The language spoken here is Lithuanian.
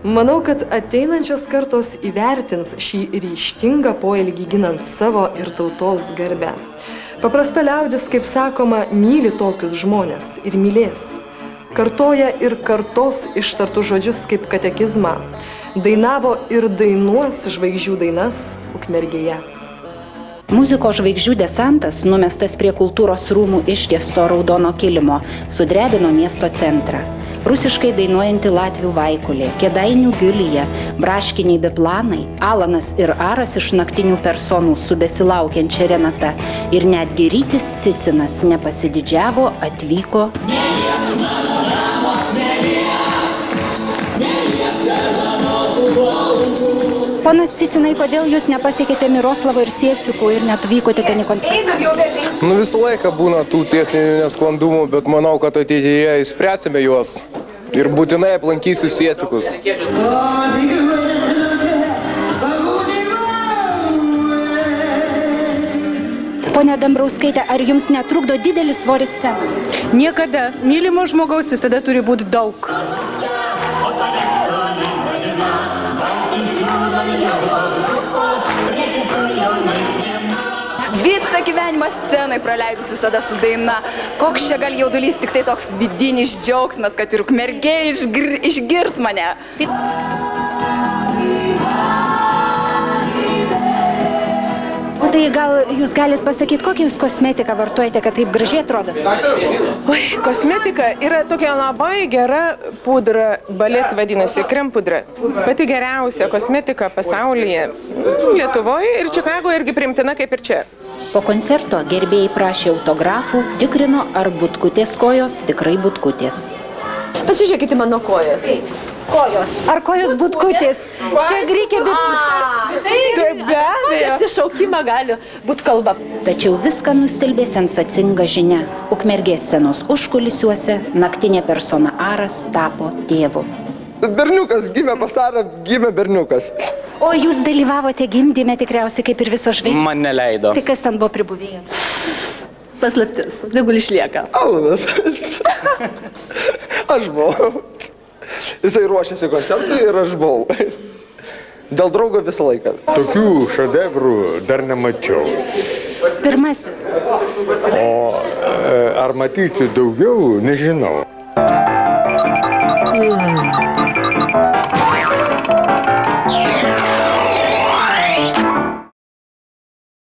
Manau, kad ateinančios kartos įvertins šį ryžtingą poelgį ginant savo ir tautos garbę. Paprasta liaudis, kaip sakoma, myli tokius žmonės ir mylės. Kartoja ir kartos ištartų žodžius kaip katekizmą. Dainavo ir dainuos žvaigždžių dainas Ukmergėje. Muzikos žvaigždžių desantas, numestas prie kultūros rūmų ištiesto raudono kilimo, sudrebino miesto centrą. Rusiškai dainuojanti latvių Vaikulė, Kėdainių Giulija, braškiniai biplanai, Alanas ir Aras iš naktinių personų su besilaukiančia Renata ir netgi Rytis Cicinas nepasididžiavo, atvyko. Ponas Cicinai, kodėl jūs nepasiekėte Miroslavo ir Siesikų ir net vykote ten į koncertą? Visą laiką būna tų techninių nesklandumų, bet manau, kad ateityje išspręsime juos ir būtinai aplankysiu Siesikus. Pone Dambrauskaite, ar jums netrukdo didelis svoris scenų? Niekada. Mylimo žmogaus visada turi būti daug. Visą gyvenimą scenai praleidus visada su daina. Koks čia gal jaudulys, tik tai toks vidinis džiaugsmas, kad ir Ukmergė išgirs mane. O tai gal jūs galit pasakyti, kokią jūs kosmetiką vartojate, kad taip gražiai atrodo? Oi, kosmetika yra tokia labai gera pudra, balet vadinasi, krempudra. Pati geriausia kosmetika pasaulyje, Lietuvoje ir Čikagoje irgi primtina kaip ir čia. Po koncerto gerbėjai prašė autografų, tikrino, ar butkutės kojos tikrai butkutės. Pasižiūrėkite mano kojas. Kojos. Ar kojos butkutės? Čia reikia Taip, be abejo. Atsišaukimą gali būt kalba. Tačiau viską nustelbė sensacinga žinia. Ukmergės scenos užkulisiuose naktinė persona Aras tapo tėvu. Berniukas gimė pasarą, gimė berniukas. O jūs dalyvavote gimdyme tikriausiai kaip ir viso žvaigždžių? Man neleido. Tai kas ten buvo pribuvėję? Paslaptis, tegul išlieka. Alanas. Aš buvau. Jisai ruošėsi koncertui ir aš buvau. Dėl draugo visą laiką. Tokių šedevrų dar nemačiau. Pirmasis. O ar matyti daugiau, nežinau.